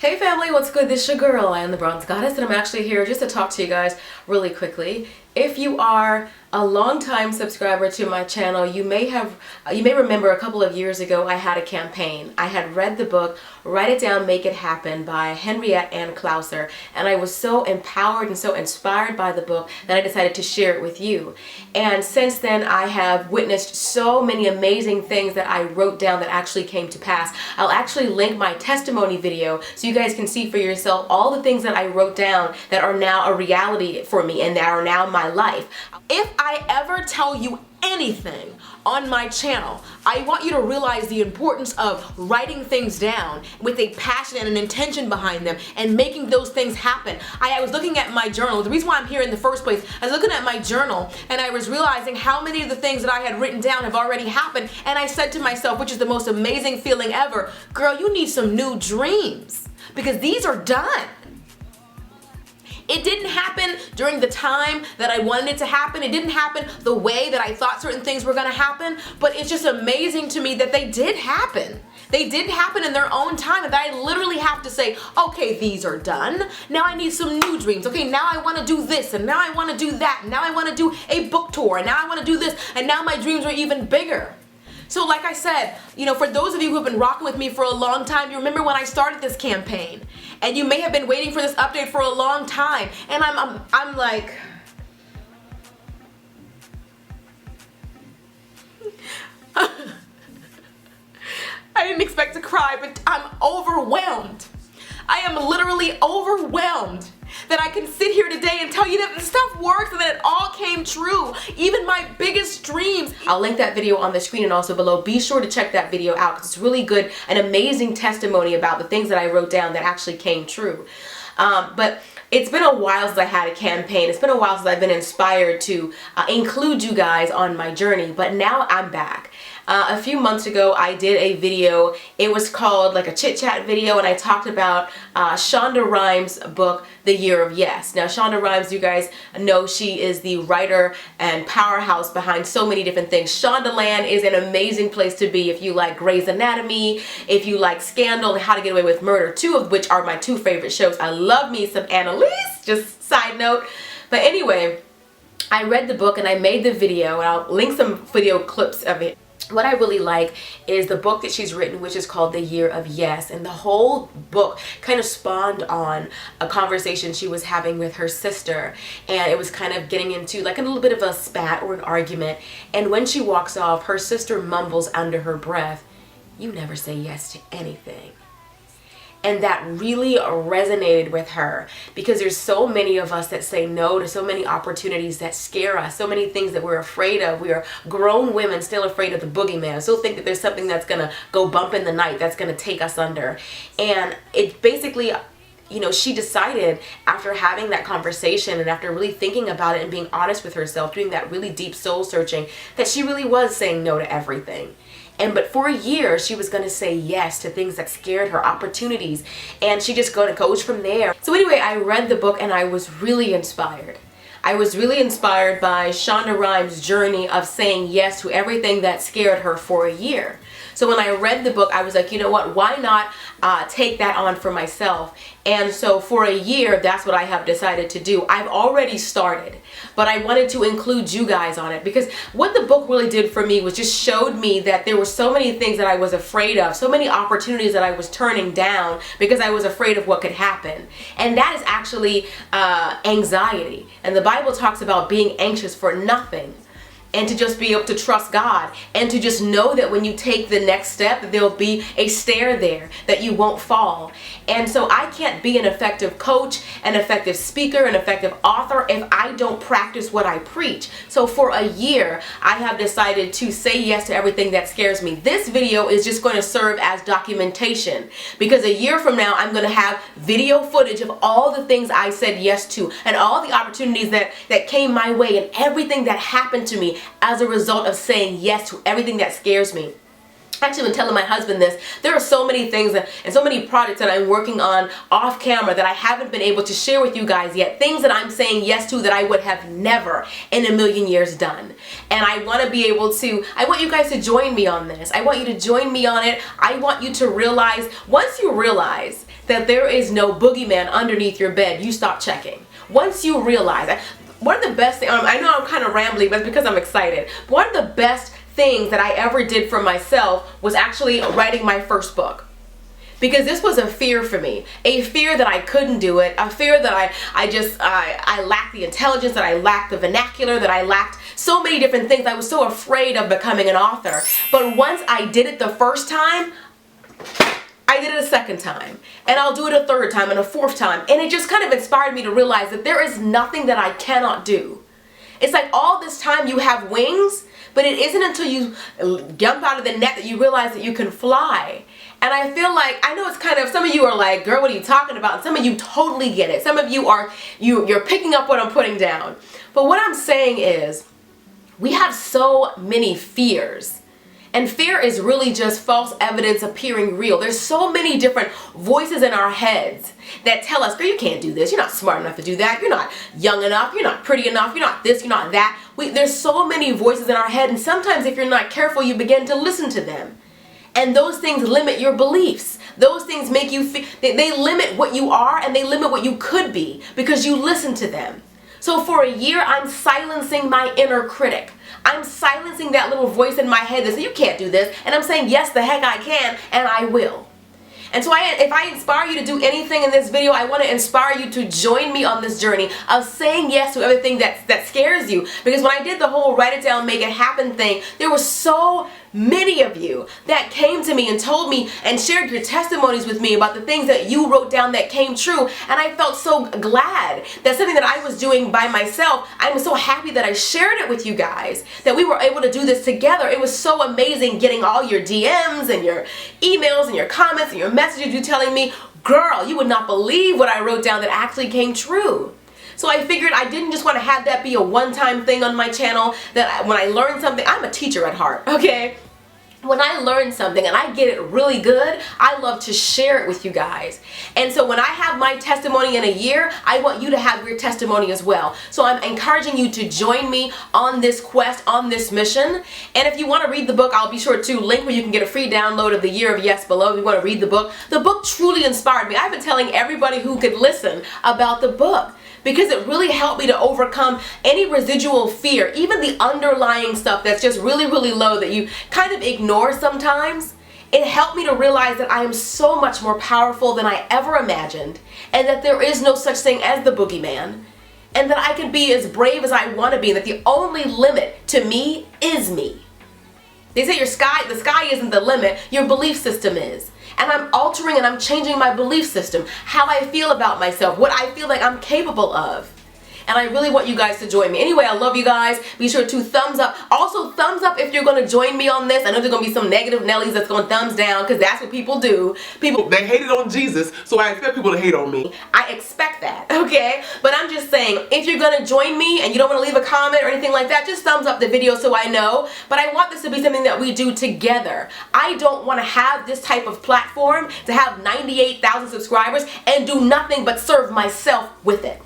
Hey family, what's good? This is your girl, I am the Bronze Goddess, and I'm actually here just to talk to you guys really quickly. If you are a long-time subscriber to my channel, you may remember a couple of years ago I had a campaign. I had read the book Write It Down, Make It Happen by Henriette Ann Clouser, and I was so empowered and so inspired by the book that I decided to share it with you. And since then I have witnessed so many amazing things that I wrote down that actually came to pass. I'll actually link my testimony video so you guys can see for yourself all the things that I wrote down that are now a reality for me and that are now my life. If I ever tell you anything on my channel, I want you to realize the importance of writing things down with a passion and an intention behind them and making those things happen. I was looking at my journal. The reason why I'm here in the first place, I was looking at my journal and I was realizing how many of the things that I had written down have already happened, and I said to myself, which is the most amazing feeling ever, girl, you need some new dreams because these are done. It didn't happen during the time that I wanted it to happen. It didn't happen the way that I thought certain things were gonna happen, but it's just amazing to me that they did happen. They did happen in their own time, and that I literally have to say, okay, these are done. Now I need some new dreams. Okay, now I wanna do this, and now I wanna do that, and now I wanna do a book tour, and now I wanna do this, and now my dreams are even bigger. So like I said, for those of you who have been rocking with me for a long time, you remember when I started this campaign. And you may have been waiting for this update for a long time. And I'm like, I didn't expect to cry, but I'm overwhelmed. I am literally overwhelmed that I can sit here today and tell you that the stuff works and that it all came true. Even my biggest dreams. I'll link that video on the screen and also below. Be sure to check that video out because it's really good, an amazing testimony about the things that I wrote down that actually came true. But it's been a while since I had a campaign. It's been a while since I've been inspired to include you guys on my journey, but now I'm back. A few months ago I did a video. It was called like a chit chat video, and I talked about Shonda Rhimes' book The Year of Yes. Now Shonda Rhimes, you guys know, she is the writer and powerhouse behind so many different things. Shondaland is an amazing place to be if you like Grey's Anatomy, if you like Scandal and How to Get Away with Murder, two of which are my two favorite shows. I love me some Annalise, just side note. But anyway, I read the book and I made the video, and I'll link some video clips of it. What I really like is the book that she's written, which is called The Year of Yes, and the whole book kind of spawned on a conversation she was having with her sister, and it was kind of getting into like a little bit of a spat or an argument, and when she walks off, her sister mumbles under her breath, "You never say yes to anything." And that really resonated with her because there's so many of us that say no to so many opportunities that scare us, so many things that we're afraid of. We are grown women still afraid of the boogeyman, still think that there's something that's gonna go bump in the night that's gonna take us under. And it basically, she decided after having that conversation and after really thinking about it and being honest with herself, doing that really deep soul searching, that she really was saying no to everything. But for a year, she was going to say yes to things that scared her, opportunities, and she just goes from there. So anyway, I read the book and I was really inspired. I was really inspired by Shonda Rhimes' journey of saying yes to everything that scared her for a year. So when I read the book, I was like, you know what, why not take that on for myself? And so for a year, that's what I have decided to do. I've already started, but I wanted to include you guys on it because what the book really did for me was just showed me that there were so many things that I was afraid of, so many opportunities that I was turning down because I was afraid of what could happen. And that is actually anxiety. And the Bible talks about being anxious for nothing, and to just be able to trust God and to just know that when you take the next step, that there'll be a stair there, that you won't fall. And so I can't be an effective coach, an effective speaker, an effective author if I don't practice what I preach. So for a year, I have decided to say yes to everything that scares me. This video is just going to serve as documentation because a year from now, I'm going to have video footage of all the things I said yes to and all the opportunities that came my way and everything that happened to me as a result of saying yes to everything that scares me. Actually, been telling my husband this, there are so many things and so many projects that I'm working on off camera that I haven't been able to share with you guys yet. Things that I'm saying yes to that I would have never in a million years done. And I want to be able to, I want you guys to join me on this. I want you to join me on it. I want you to realize, once you realize that there is no boogeyman underneath your bed, you stop checking. Once you realize that, one of the best things, I know I'm kind of rambling, but it's because I'm excited. But one of the best things that I ever did for myself was actually writing my first book. Because this was a fear for me, a fear that I couldn't do it, a fear that I lacked the intelligence, that I lacked the vernacular, that I lacked so many different things. I was so afraid of becoming an author. But once I did it the first time, I did it a second time, and I'll do it a third time and a fourth time. And it just kind of inspired me to realize that there is nothing that I cannot do. It's like all this time you have wings, but it isn't until you jump out of the net that you realize that you can fly. And I feel like, I know it's kind of, some of you are like, girl, what are you talking about? And some of you totally get it. Some of you are, you're picking up what I'm putting down. But what I'm saying is, we have so many fears. And fear is really just false evidence appearing real. There's so many different voices in our heads that tell us, girl, you can't do this. You're not smart enough to do that. You're not young enough. You're not pretty enough. You're not this. You're not that. There's so many voices in our head. And sometimes if you're not careful, you begin to listen to them. And those things limit your beliefs. Those things make you feel, they limit what you are and they limit what you could be because you listen to them. So for a year, I'm silencing my inner critic. I'm silencing that little voice in my head that says, you can't do this. And I'm saying, yes, the heck I can, and I will. And so if I inspire you to do anything in this video, I want to inspire you to join me on this journey of saying yes to everything that scares you. Because when I did the whole write it down, make it happen thing, there were so many of you that came to me and told me and shared your testimonies with me about the things that you wrote down that came true. And I felt so glad that something that I was doing by myself, I was so happy that I shared it with you guys, that we were able to do this together. It was so amazing getting all your DMs and your emails and your comments and your messages, you telling me, girl, you would not believe what I wrote down that actually came true. So I figured I didn't just want to have that be a one-time thing on my channel, that when I learn something, I'm a teacher at heart, okay? When I learn something and I get it really good, I love to share it with you guys. And so when I have my testimony in a year, I want you to have your testimony as well. So I'm encouraging you to join me on this quest, on this mission. And if you want to read the book, I'll be sure to link where you can get a free download of The Year of Yes below if you want to read the book truly inspired me. I've been telling everybody who could listen about the book, because it really helped me to overcome any residual fear, even the underlying stuff that's just really, really low that you kind of ignore sometimes. It helped me to realize that I am so much more powerful than I ever imagined, and that there is no such thing as the boogeyman, and that I can be as brave as I want to be, and that the only limit to me is me. They say the sky isn't the limit, your belief system is. And I'm altering and I'm changing my belief system, how I feel about myself, what I feel like I'm capable of. And I really want you guys to join me. Anyway, I love you guys. Be sure to thumbs up. Also, thumbs up if you're going to join me on this. I know there's going to be some negative Nellies that's going thumbs down, because that's what people do. People, they hated on Jesus, so I expect people to hate on me. I expect that, okay? But I'm just saying, if you're going to join me and you don't want to leave a comment or anything like that, just thumbs up the video so I know. But I want this to be something that we do together. I don't want to have this type of platform to have 98,000 subscribers and do nothing but serve myself with it.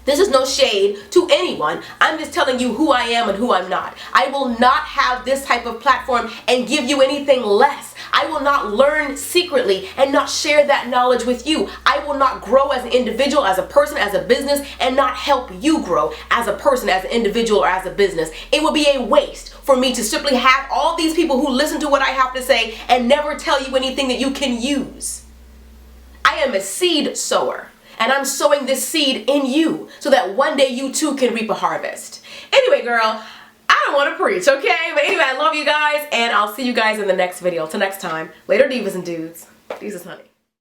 This is no shade to anyone. I'm just telling you who I am and who I'm not. I will not have this type of platform and give you anything less. I will not learn secretly and not share that knowledge with you. I will not grow as an individual, as a person, as a business, and not help you grow as a person, as an individual, or as a business. It will be a waste for me to simply have all these people who listen to what I have to say and never tell you anything that you can use. I am a seed sower. And I'm sowing this seed in you so that one day you too can reap a harvest. Anyway, girl, I don't want to preach, okay? But anyway, I love you guys, and I'll see you guys in the next video. Till next time, later divas and dudes. Jesus honey.